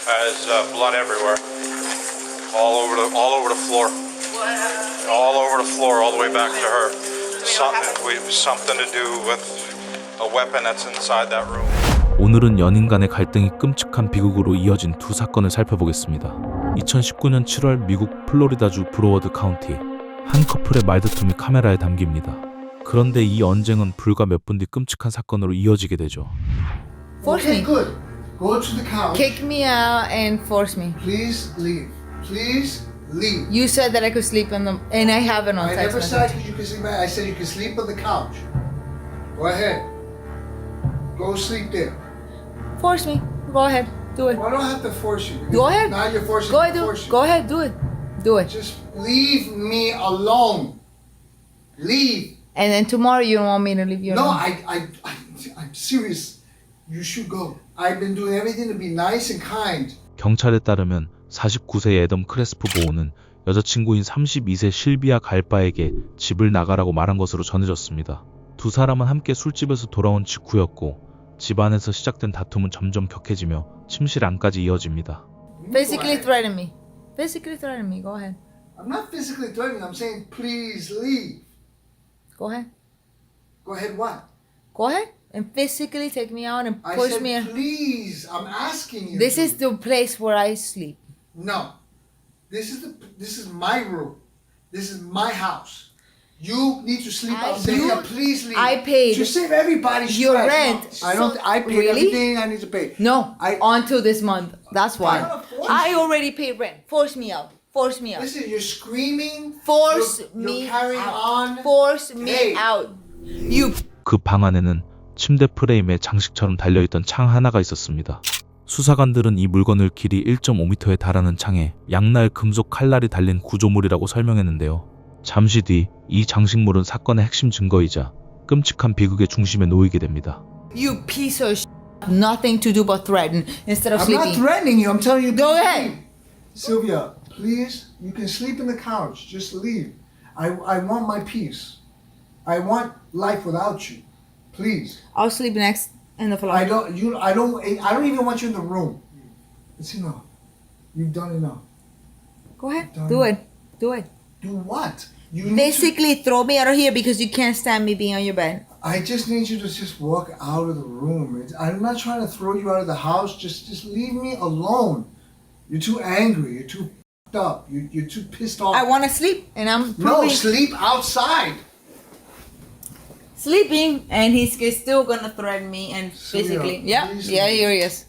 Has blood everywhere, all over the floor, all over the floor, all the way back to her. Something to do with a weapon that's inside that room. 오늘은 연인 간의 갈등이 끔찍한 비극으로 이어진 두 사건을 살펴보겠습니다. 2019년 7월 미국 플로리다주 브로워드 카운티 한 커플의 말다툼이 카메라에 담깁니다. 그런데 이 언쟁은 불과 몇 분 뒤 끔찍한 사건으로 이어지게 되죠. Force me. Good. Go to the couch. Kick me out and force me. Please leave. Please leave. You said that I could sleep in the, and I have it on I text never said message. you could sleep. I said you could sleep on the couch. Go ahead. Go sleep there. Force me. Go ahead. Do it. Well, I don't have to force you. Go ahead. Now you're forcing Go me ahead. to force you. Go ahead. Do it. Do it. Just leave me alone. Leave. And then tomorrow you don't want me to leave you No, alone. I'm serious. You should go. I've been doing everything to be nice and kind. 경찰에 따르면 49세 애덤 크레스프 보우는 여자친구인 32세 실비아 갈바에게 집을 나가라고 말한 것으로 전해졌습니다. 두 사람은 함께 술집에서 돌아온 직후였고 집 안에서 시작된 다툼은 점점 격해지며 침실 안까지 이어집니다. Physically threaten me. Physically threaten me. Go ahead. I'm not physically threatening. I'm saying please leave. Go ahead. Go ahead. What? Go ahead. And physically take me out and I push said me. please. I'm asking you. This is the place where I sleep. No. This is my room. This is my house. You need to sleep outside here. Please leave. I paid to save everybody your stress. rent. No, I don't. I paid Really? everything I need to pay. No, I- until this month. That's why. I'm not forcing I you. already paid rent. Force me out. Force me out. Listen, you're screaming. Force you're me carrying out. on. Force me Hey. out. You. 그 방 안에는 침대 프레임에 장식처럼 달려있던 창 하나가 있었습니다. 수사관들은 이 물건을 길이 1.5m에 달하는 창에 양날 금속 칼날이 달린 구조물이라고 설명했는데요. 잠시 뒤 이 장식물은 사건의 핵심 증거이자 끔찍한 비극의 중심에 놓이게 됩니다. You piece of shit. Nothing to do but threaten instead of I'm not sleeping. threatening you. I'm telling you. Go please ahead. leave. Sylvia, please. You can sleep in the couch. Just leave. I want my peace. I want life without you. Please. I'll sleep next in the floor. I don't even want you in the room. It's enough. You've done enough. Go ahead. Done. Do it. Do it. Do what? You need Basically, throw me out of here because you can't stand me being on your bed. I just need you to just walk out of the room. I'm not trying to throw you out of the house. Just leave me alone. You're too angry. You're too f***ed up. You're too pissed off. I want to sleep, and I'm No, proving- sleep outside. sleeping, and he's still gonna threaten me and Sylvia, physically. Yeah, please yeah, leave. here he is.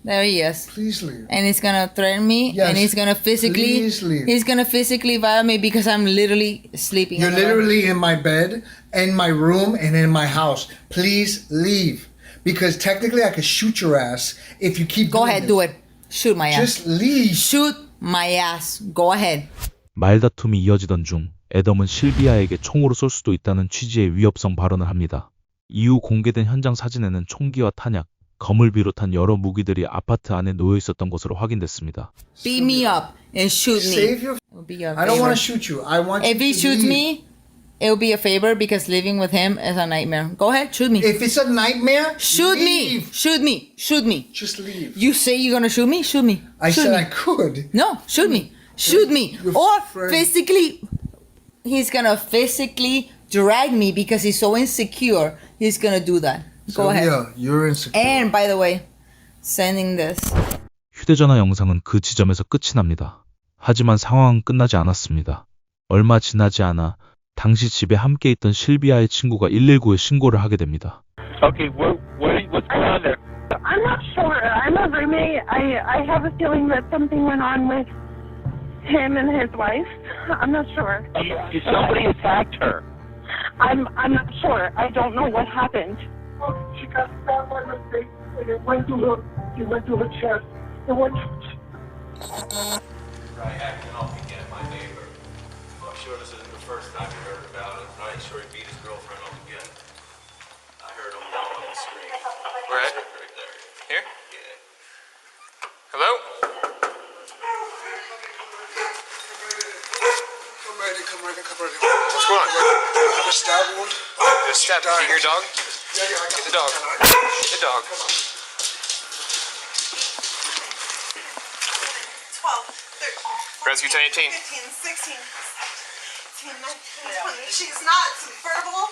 There he is. Please leave. And he's gonna threaten me, Yes, and he's gonna physically. please leave. He's gonna physically violate me because I'm literally sleeping. You're on the bed. literally in my bed, in my room, and in my house. Please leave. Because technically I could shoot your ass if you keep Go doing ahead, this. do it. Shoot my ass. Just leave. Shoot my ass. Go ahead. 말다툼이 이어지던 중 애덤은 실비아에게 총으로 쏠 수도 있다는 취지의 위협성 발언을 합니다. 이후 공개된 현장 사진에는 총기와 탄약, 검을 비롯한 여러 무기들이 아파트 안에 놓여 있었던 것으로 확인됐습니다. Beat me up and shoot me. Save your. It'll be a I don't want favor. to shoot you. I want If you he to shoots leave. me, it'll be a favor because living with him is a nightmare. Go ahead, shoot me. If it's a nightmare, Shoot me. leave. Shoot me. Shoot me. Just leave. You say you're gonna shoot me? Shoot me. I shoot said me. I could. No, shoot me. Shoot me. Your Or friend- physically, he's gonna physically drag me because he's so insecure. He's gonna do that. Go ahead. Yeah, you're insecure. And by the way, sending this. 휴대전화 영상은 그 지점에서 끝이 납니다. 하지만 상황은 끝나지 않았습니다. 얼마 지나지 않아 당시 집에 함께 있던 실비아의 친구가 119에 신고를 하게 됩니다. Okay, what's going on there? I'm not sure. I'm a roommate. I have a feeling that something went on with him and his wife. I'm not sure. Somebody attacked her. I'm not sure. I don't know what happened. She got stabbed by mistake, and it went to her chest. It went to Right, acting off again, my neighbor. I'm sure this isn't the first time you heard about it. Right, sure he beat his girlfriend up again. I heard him yell on the screen. Where at? Right there. Here? Yeah. Hello? Come ready. What's going on? I have a stab wound. Just stab. Is it your dog? Yeah, I got Get the dog. Get the dog. Rescue 1018. 15, 16, 17, 19, 20. She's not verbal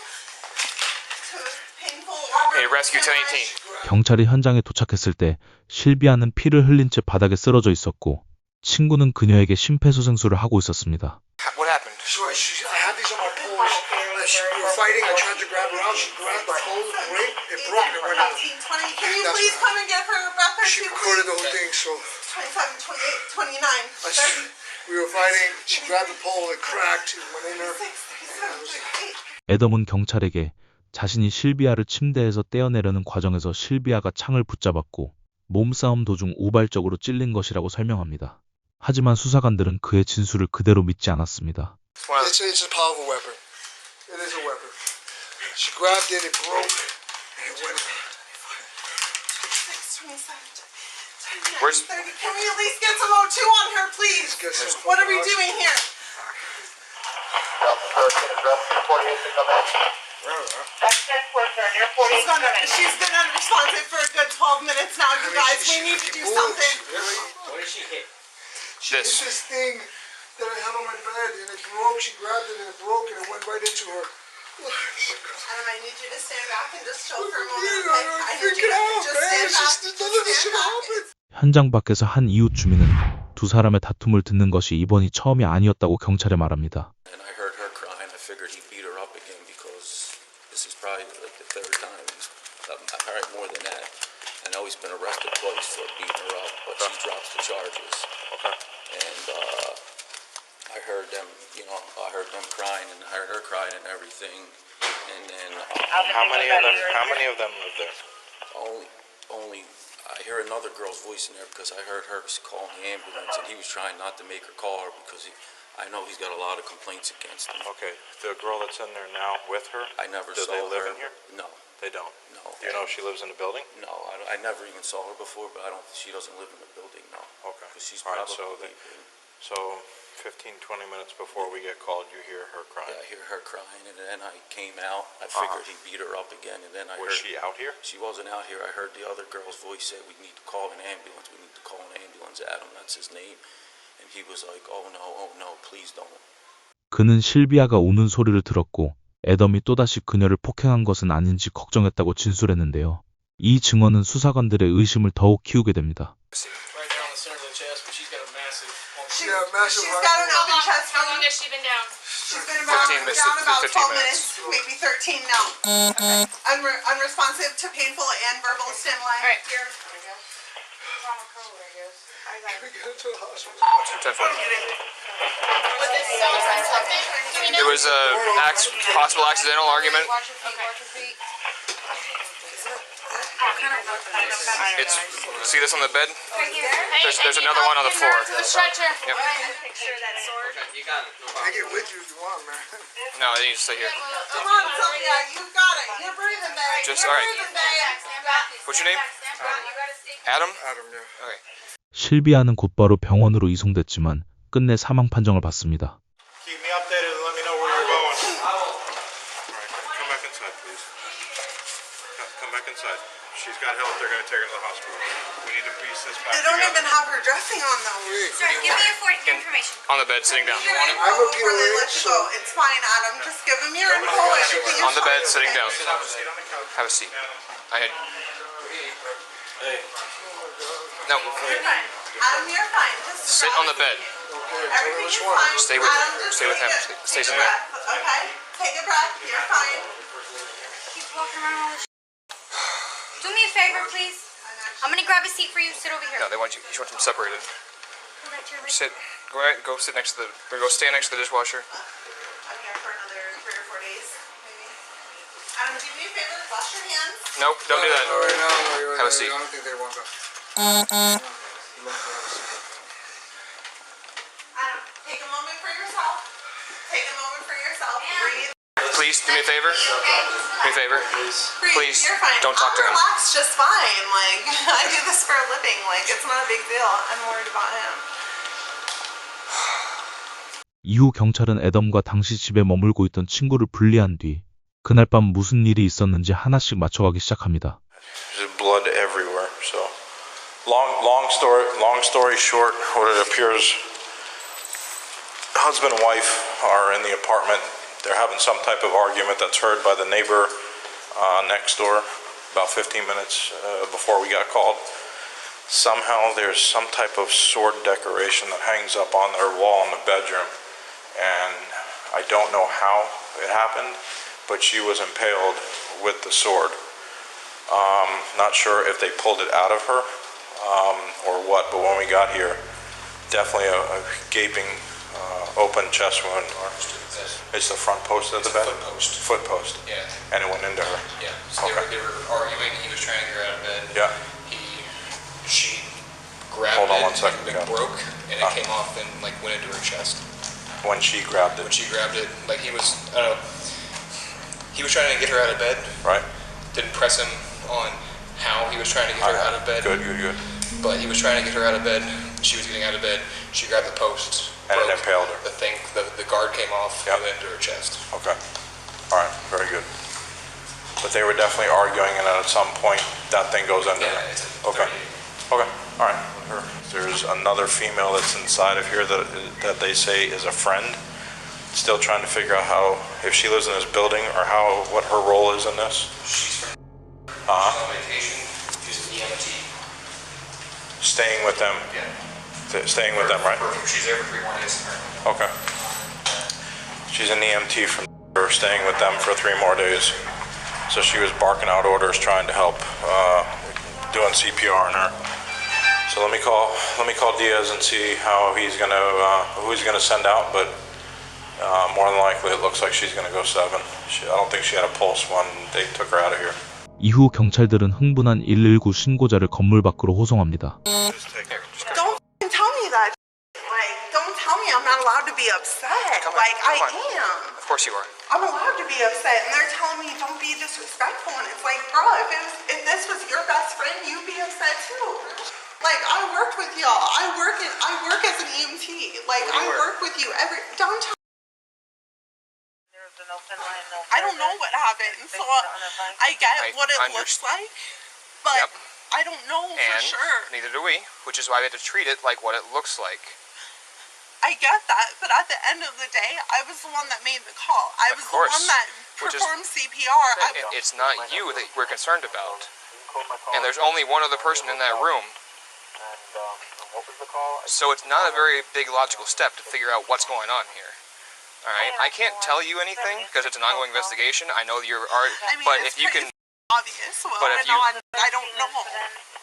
to painful or Hey, Rescue 1018. 경찰이 현장에 도착했을 때 실비아는 피를 흘린 채 바닥에 쓰러져 있었고 친구는 그녀에게 심폐소생술을 하고 있었습니다. What happened? Sure, I had these on my poles. We were fighting. I tried to grab her out. She grabbed the pole, break, it broke, and it went out. 18, 20. Can you please come and get her breath or She two, recorded please? the whole thing, so 27, 28, 29, 30, we were fighting. She grabbed the pole, it cracked, it went in her. 37, 38. 애덤은 경찰에게 자신이 실비아를 침대에서 떼어내려는 과정에서 실비아가 창을 붙잡았고 몸싸움 도중 우발적으로 찔린 것이라고 설명합니다. 하지만 수사관들은 그의 진술을 그대로 믿지 않았습니다. It's a powerful weapon. It is a weapon. She grabbed it, it broke, and it went. 26, 27, 29, Where's- 30. Can we at least get some O2 on her, please? Get some- What are we doing here? She's been unresponsive for a good 12 minutes now, you guys. We need to do something. What did she hit? She hit this thing that I had on my bed, and it broke. She grabbed it, and it broke, and it went right into her. Adam, I need you to stand back and just chill for a moment. Yeah, Okay? I need freak you it to out, just man. stand It's back. just none of this Just should stand happen. back. 현장 밖에서 한 이웃 주민은 두 사람의 다툼을 듣는 것이 이번이 처음이 아니었다고 경찰에 말합니다. And I heard her crying. I figured he beat her up again because this is probably like the third time. I heard more than that. I know he's been arrested twice for beating her up, but she drops the charges. Okay. And I heard them, I heard them crying, and I heard her crying and everything. And then How many of them live there? only I hear another girl's voice in there because I heard her calling the ambulance, and he was trying not to make her call her because I know he's got a lot of complaints against him. Okay, the girl that's in there now with her, I never do saw they live her. in here? No, They don't. no. Do you know if she lives in the building? No, I never even saw her before, but she doesn't live in the building, no. Okay. 'Cause she's All right, probably, so 15, 20 minutes before we get called, you hear her crying. I hear her crying, and then I came out. I figured he beat her up again, and then I Was heard she out here? she wasn't out here. I heard the other girl's voice say, "We need to call an ambulance. We need to call an ambulance." Adam, that's his name, and he was like, "Oh no, please don't." 그는 실비아가 우는 소리를 들었고 애덤이 또다시 그녀를 폭행한 것은 아닌지 걱정했다고 진술했는데요. 이 증언은 수사관들의 의심을 더욱 키우게 됩니다. Right down the center of the chest, but she's got a massive. She got a massive She's heart got an attack. open chest. How long has she been down? She's been about 15 minutes, down about 15 12 minutes. minutes, maybe 13 now. Unresponsive to painful and verbal stimuli. All right, here. Trauma code, I guess. I got We get her to the hospital. 10-4. Was this self-inflicted? Do we know? It was a possible accidental argument. Watch your feet, watch your feet. It's see this on the bed? Right here. Hey, There's I need another help one on the getting her floor. to the stretcher. Yep. Picture that sword. Take it with you if you want, man. No, they need to stay here. Come on, Sylvia, you got it. You're breathing, babe. Just You're all right. breathing, babe. What's your name? Adam. Adam, yeah. Okay. 실비아는 곧바로 병원으로 이송됐지만 끝내 사망 판정을 받습니다. Keep me updated and let me know where you're going. All right, come back inside, please. Come back inside. She's got help. They're going to take her to the hospital. We need to piece this back They don't together. even have her dressing on though. Sorry, give me your information. On the bed, sitting down. Your I'm info okay before they with let it, you so- go. It's fine, Adam. Just give them your info. Everything is On the bed, fine. sitting down. Have Have a seat. I had. No. You're fine. Adam, you're fine. Just Sit on the bed. everything is Which one? fine. Stay with- Adam, just stay with take him. a- Stay take a somewhere. breath, okay? Take a breath. You're fine. Keep walking around all this. Do me a favor, please. I'm gonna grab a seat for you. Sit over here. No, they want you. You want them separated. Pull that chair right Sit. Go ahead. Go sit next to the. Or go stand next to the dishwasher. I'm here for another 3 or 4 days, maybe. Adam, do me a favor. Wash your hands. Nope. Don't do that. No, right now, Have a seat. I don't think they want that. Adam, take a moment for yourself. Take a moment for yourself. Breathe. Please do me a favor. Do me a favor. Breathe. Please, You're fine. don't talk to him. I'll relax just fine. Like, I do this for a living. Like, it's not a big deal. I'm worried about him. 이후 경찰은 애덤과 당시 집에 머물고 있던 친구를 분리한 뒤 그날 밤 무슨 일이 있었는지 하나씩 맞춰가기 시작합니다. There's blood everywhere. So, long story short, what it appears husband and wife are in the apartment. They're having some type of argument that's heard by the neighbor next door about 15 minutes before we got called. Somehow there's some type of sword decoration that hangs up on their wall in the bedroom, and I don't know how it happened, but she was impaled with the sword. Not sure if they pulled it out of her or what, but when we got here, definitely a gaping open chest wound. It's the front post of the bed? Foot post. Yeah. And it went into her? Yeah. So they were arguing. He was trying to get her out of bed. Yeah. She grabbed Hold on it, one second, and yeah. it broke, and it came off and like went into her chest. When she grabbed it? When she grabbed it, like he was, I don't know, he was trying to get her out of bed. Right. Didn't press him on how he was trying to get her out of bed. Good. But he was trying to get her out of bed. She was getting out of bed. She grabbed the post. And it impaled her. The guard came off and went into her chest. Okay. All right. Very good. But they were definitely arguing, and at some point, that thing goes under her. Okay. All right. There's another female that's inside of here that they say is a friend. Still trying to figure out if she lives in this building or what her role is in this. She's on vacation. She's an EMT. Staying with them. Yeah. Staying with them, right? She's there for 3 more days. Okay. She's an EMT from staying with them for 3 more days. So she was barking out orders, trying to help, doing CPR on her. So let me call Diaz and see who he's gonna send out. But more than likely, it looks like she's gonna go 7. I don't think she had a pulse when they took her out of here. 이후 경찰들은 흥분한 119 신고자를 건물 밖으로 호송합니다. Don't tell me that. Like, don't tell me I'm not allowed to be upset. I am. Of course you are. I'm allowed to be upset, and they're telling me don't be disrespectful. And it's like, bro, if this was your best friend, you'd be upset too. Like, I worked with y'all. I work as an EMT. Like, I work with you every. Don't tell. I don't know what happened, so I get what it looks like, but I don't know for sure. Neither do we, which is why we had to treat it like what it looks like. I get that, but at the end of the day, I was the one that made the call. I was the one that performed CPR. It's not you that we're concerned about. And there's only one other person in that room. So it's not a very big logical step to figure out what's going on here. All right, I can't tell you anything because it's an ongoing investigation. I know but if you can, obvious. Well, but if you, I don't know.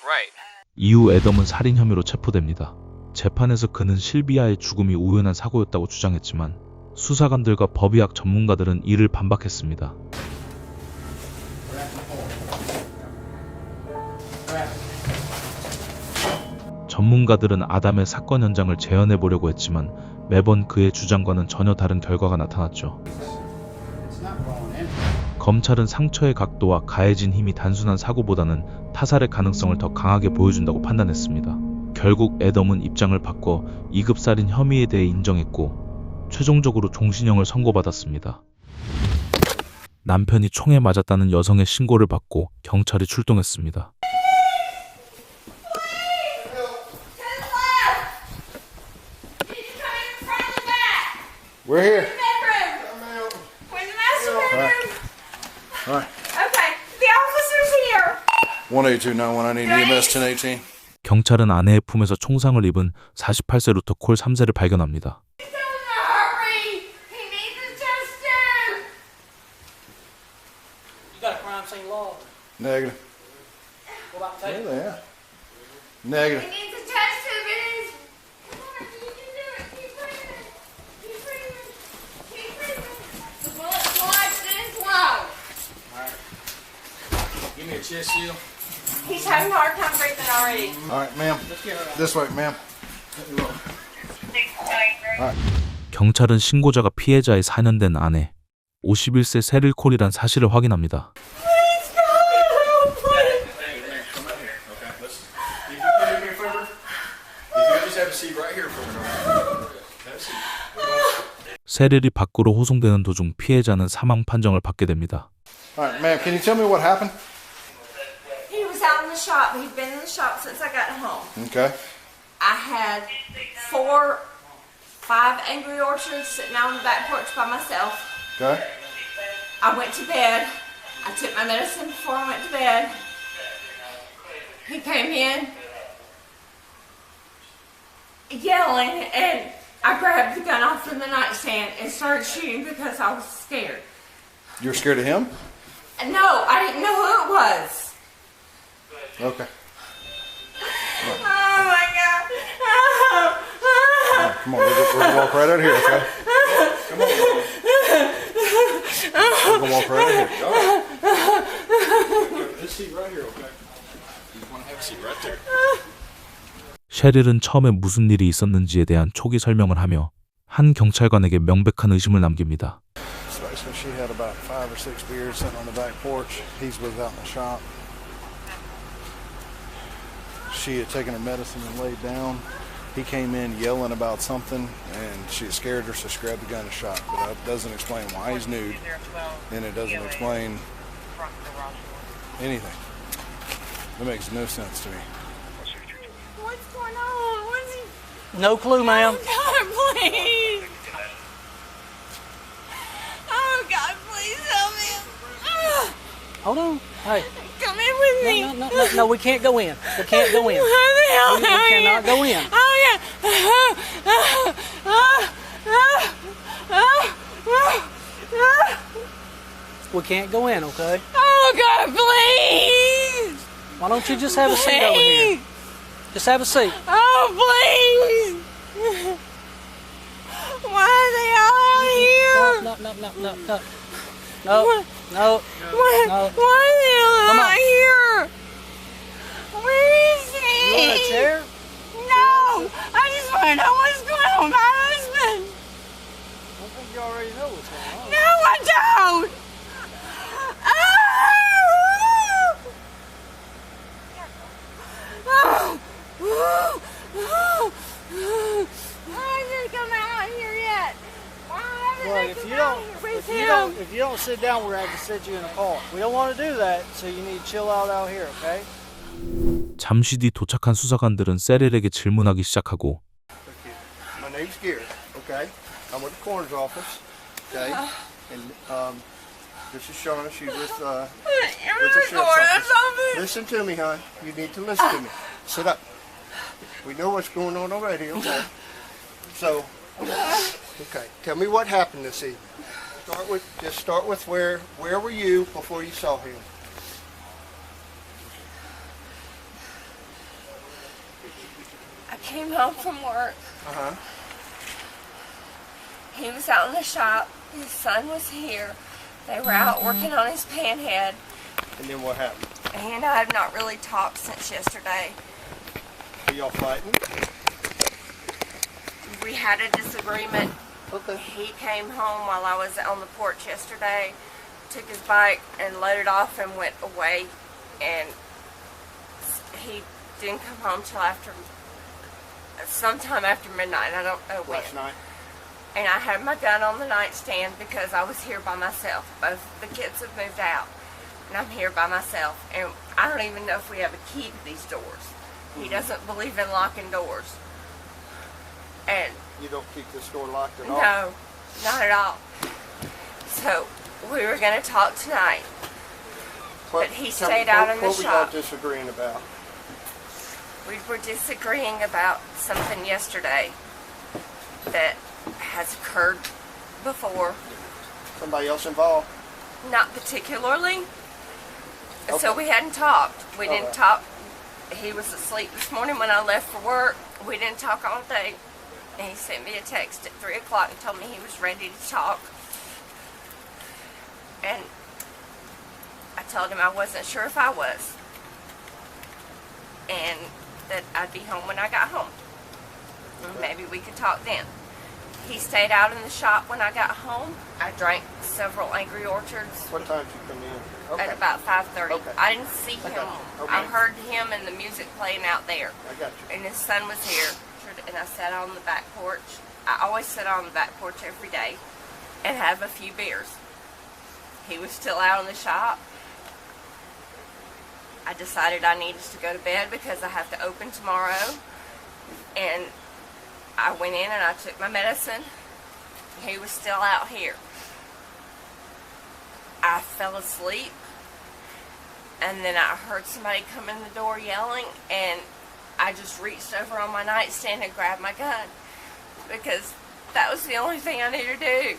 Right. 이후 애덤은 살인 혐의로 체포됩니다. 재판에서 그는 실비아의 죽음이 우연한 사고였다고 주장했지만 수사관들과 법의학 전문가들은 이를 반박했습니다. 전문가들은 아담의 사건 현장을 재현해 보려고 했지만 매번 그의 주장과는 전혀 다른 결과가 나타났죠. 검찰은 상처의 각도와 가해진 힘이 단순한 사고보다는 타살의 가능성을 더 강하게 보여준다고 판단했습니다. 결국 애덤은 입장을 바꿔 2급 살인 혐의에 대해 인정했고 최종적으로 종신형을 선고받았습니다. 남편이 총에 맞았다는 여성의 신고를 받고 경찰이 출동했습니다. We're here. Bedroom. We're in the master bedroom. All right. Okay, the officer's here. 18291, I need EMS 1018. 경찰은 아내의 품에서 총상을 입은 48세 루터 콜 3세를 발견합니다. Hurry! He needs a chest tube. You got a crime scene log. Negative. What about tape? Yeah. Negative. He needs a chest tube. It is. Come on, you can do it. Keep breathing. Keep breathing. Keep breathing. The bullet's lodged in his lung. All right. Give me a chest seal. He's having a hard time breathing already. All right, ma'am. This way, ma'am. All right. 경찰은 신고자가 피해자의 4년 된 아내 51세 세릴 콜이란 사실을 확인합니다. 세릴이 밖으로 호송되는 도중 피해자는 사망 판정을 받게 됩니다. All right, ma'am, can you tell me what happened? He was out in the shop. He'd been in the shop since I got home. Okay. I had 4 5 Angry Orchards sitting out on the back porch by myself. Okay. I went to bed. I took my medicine before I went to bed. He came in yelling, and I grabbed the gun off from the nightstand and started shooting because I was scared. You're scared of him? No, I didn't know who it was. Okay. Oh my God. Come on, we're gonna walk right out here, okay? Come on. We're gonna walk right out here. This seat right here, okay? You want to have a seat right there. 셰릴은 처음에 무슨 일이 있었는지에 대한 초기 설명을 하며 한 경찰관에게 명백한 의심을 남깁니다. So she had about 5 or 6 beers sitting on the back porch. He's was out in the shop. She had taken her medicine and laid down. He came in yelling about something, and she scared her, so she grabbed the gun and shot. But that doesn't explain why he's nude, and it doesn't explain anything. That makes no sense to me. What's going on? What's he? No clue, ma'am. Oh God, please. Oh God, please help me. Hold on. Hey. Come in with me. No, we can't go in. We can't go in. How the hell We cannot go in. Oh yeah. We can't go in, okay? Oh God, please. Why don't you just have a seat over here? Just have a seat. Oh please. Why are they all out here? No. What? No. What? No. Why are they all Come out on. here? Where is he? You want a chair? No. I just want to know what's going on with my husband. I think you already know what's going on. No, I don't. Why hasn't he come out here yet? Why haven't Look, they come out here with him? if you don't sit down, we're going to have to sit you in a car. We don't want to do that, so you need to chill out here, okay? 잠시 뒤 도착한 수사관들은 세릴에게 질문하기 시작하고 My name's Gary, okay? I'm with the coroner's office, okay? And this is Shauna. She's with the sheriff's office. Listen to me, hon. You need to listen to me. Sit up. We know what's going on already, okay? So, okay. Tell me what happened this evening. Start with where were you before you saw him? I came home from work. Uh-huh. He was out in the shop. His son was here. They were out working on his panhead. And then what happened? He and I have not really talked since yesterday. Were y'all fighting? We had a disagreement. Okay. He came home while I was on the porch yesterday, took his bike and loaded off and went away. And he didn't come home till sometime after midnight. I don't know when. Last night? And I had my gun on the nightstand because I was here by myself. Both the kids have moved out, and I'm here by myself. And I don't even know if we have a key to these doors. He doesn't believe in locking doors. And You don't keep this door locked at all? no, not at all. So we were going to talk tonight, but he stayed out in the What were shop. y'all disagreeing about? We were disagreeing about something yesterday that has occurred before. Somebody else involved? Not particularly. Okay. So we hadn't talked. We didn't Okay. talk. He was asleep this morning when I left for work. We didn't talk all day. And he sent me a text at 3 o'clock and told me he was ready to talk. And I told him I wasn't sure if I was. And that I'd be home when I got home. And maybe we could talk then. He stayed out in the shop when I got home. I drank several Angry Orchards. What time did you come in? Okay. At about 5:30. Okay. I didn't see I him. got you. Okay. I heard him and the music playing out there. I got you. And his son was here. And I sat on the back porch. I always sit on the back porch every day and have a few beers. He was still out in the shop. I decided I needed to go to bed because I have to open tomorrow. And I went in and I took my medicine. He was still out here. I fell asleep, and then I heard somebody come in the door yelling, and I just reached over on my nightstand and grabbed my gun because that was the only thing I needed to do.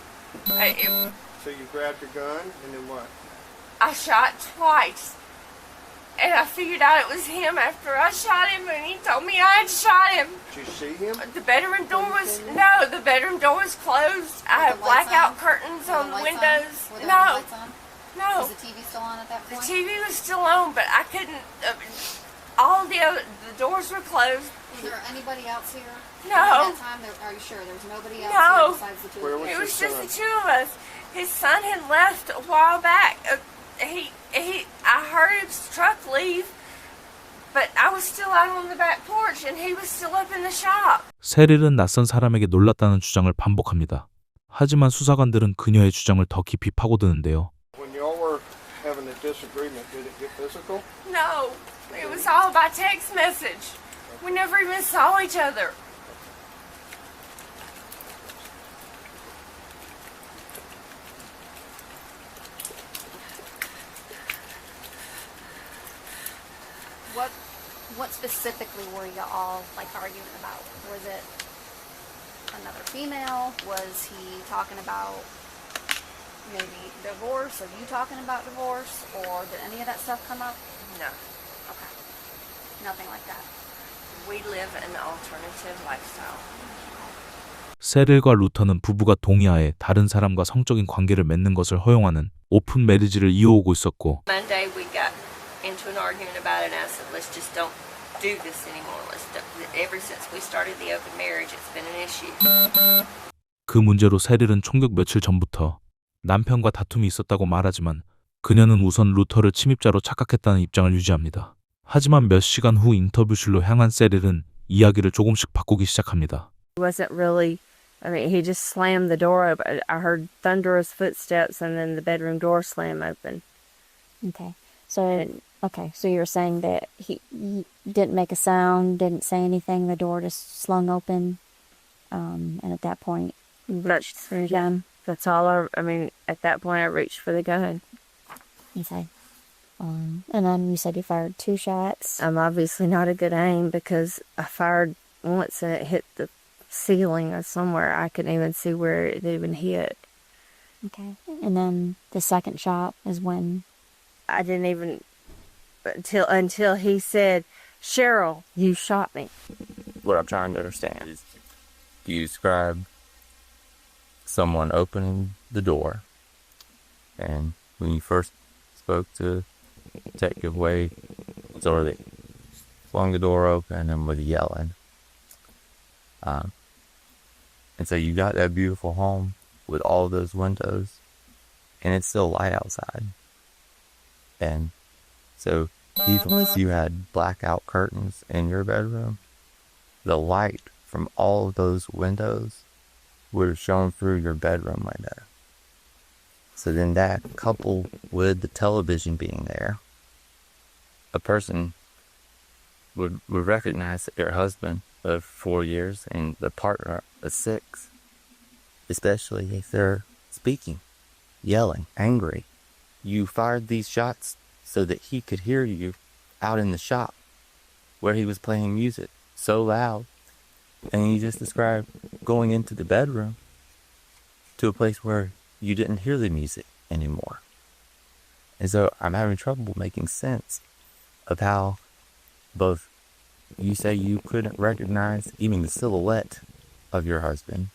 So you grabbed your gun, and then what? I shot twice, and I figured out it was him after I shot him, and he told me I had shot him. Did you see him? The bedroom door was closed. I had blackout curtains on the windows. No. Was the TV still on at that point? The TV was still on, but I couldn't. The doors were closed. Was there anybody else here? No. At that time, are you sure there was nobody else No. here besides the two of you? It was just the two of us. His son had left a while back. I heard his truck leave, but I was still out on the back porch, and he was still up in the shop. 세릴은 낯선 사람에게 놀랐다는 주장을 반복합니다. 하지만 수사관들은 그녀의 주장을 더 깊이 파고드는데요. When y'all were having a disagreement, did it get physical? No, it was all by text message. We never even saw each other. What specifically were you all like arguing about? Was it another female? Was he talking about maybe divorce? Are you talking about divorce? Or did any of that stuff come up? No. Okay. Nothing like that. We live an alternative lifestyle. 세릴과 루터는 부부가 동의하에 다른 사람과 성적인 관계를 맺는 것을 허용하는 오픈 매리지를 이어오고 있었고 Monday we got into an argument about it, and I said, let's just don't do this anymore. Ever since we started the open marriage, it's been an issue. 그 문제로 세릴은 총격 며칠 전부터 남편과 다툼이 있었다고 말하지만 그녀는 우선 루터를 침입자로 착각했다는 입장을 유지합니다. 하지만 몇 시간 후 인터뷰실로 향한 세릴은 이야기를 조금씩 바꾸기 시작합니다. It wasn't really, he just slammed the door open. I heard thunderous footsteps and then the bedroom door slam open. Okay. So you're saying that he didn't make a sound, didn't say anything, the door just slung open, and at that point you reached for your gun? That's all at that point I reached for the gun. Okay. And then you said you fired 2 shots. Obviously not a good aim because I fired once and it hit the ceiling or somewhere. I couldn't even see where it even hit. Okay. And then the second shot is when? I didn't even, until he said, Cheryl, you shot me. What I'm trying to understand is you describe someone opening the door, and when you first spoke to Detective Wade, sort of they flung the door open and was yelling. And so you got that beautiful home with all those windows, and it's still light outside. And so even if you had blackout curtains in your bedroom, the light from all of those windows would have shone through your bedroom window. So then that, coupled with the television being there, a person would recognize that their husband of 4 years and the partner of 6, especially if they're speaking, yelling, angry. You fired these shots so that he could hear you out in the shop where he was playing music so loud. And you just described going into the bedroom to a place where you didn't hear the music anymore. And so I'm having trouble making sense of how both you say you couldn't recognize even the silhouette of your husband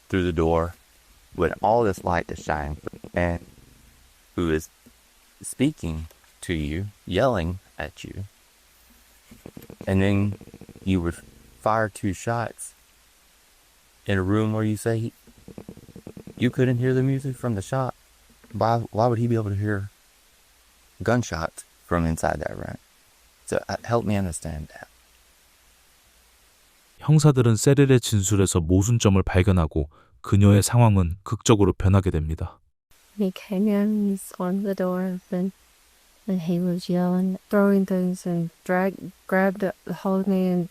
through the door when all this light is shining, and who is speaking to you, yelling at you, and then you would fire 2 shots in a room where you say you couldn't hear the music from the shop. Why would he be able to hear gunshots from inside that room? So help me understand that. 형사들은 세릴의 진술에서 모순점을 발견하고 그녀의 상황은 극적으로 변하게 됩니다. He came in, slammed the door open, and he was yelling, throwing things, and grabbed hold of me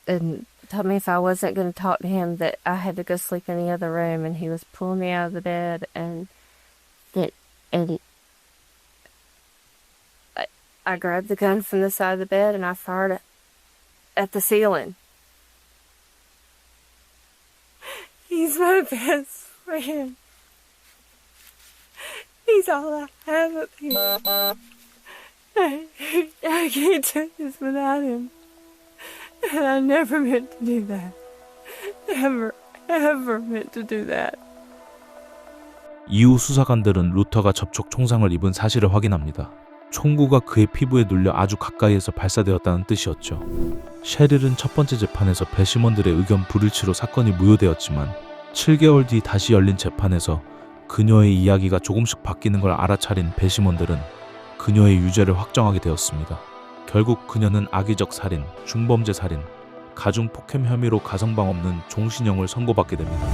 and told me if I wasn't going to talk to him that I had to go sleep in the other room, and he was pulling me out of the bed, and I grabbed the gun from the side of the bed and I fired at the ceiling. He's my best friend. He's all I have up here. I can't do this without him. And I never meant to do that. Never, ever meant to do that. 이후 수사관들은 루터가 접촉 총상을 입은 사실을 확인합니다. 총구가 그의 피부에 눌려 아주 가까이에서 발사되었다는 뜻이었죠. 셰릴은 첫 번째 재판에서 배심원들의 의견 불일치로 사건이 무효되었지만 7개월 뒤 다시 열린 재판에서 그녀의 이야기가 조금씩 바뀌는 걸 알아차린 배심원들은 그녀의 유죄를 확정하게 되었습니다. 결국 그녀는 악의적 살인, 중범죄 살인, 가중폭행 혐의로 가성방 없는 종신형을 선고받게 됩니다.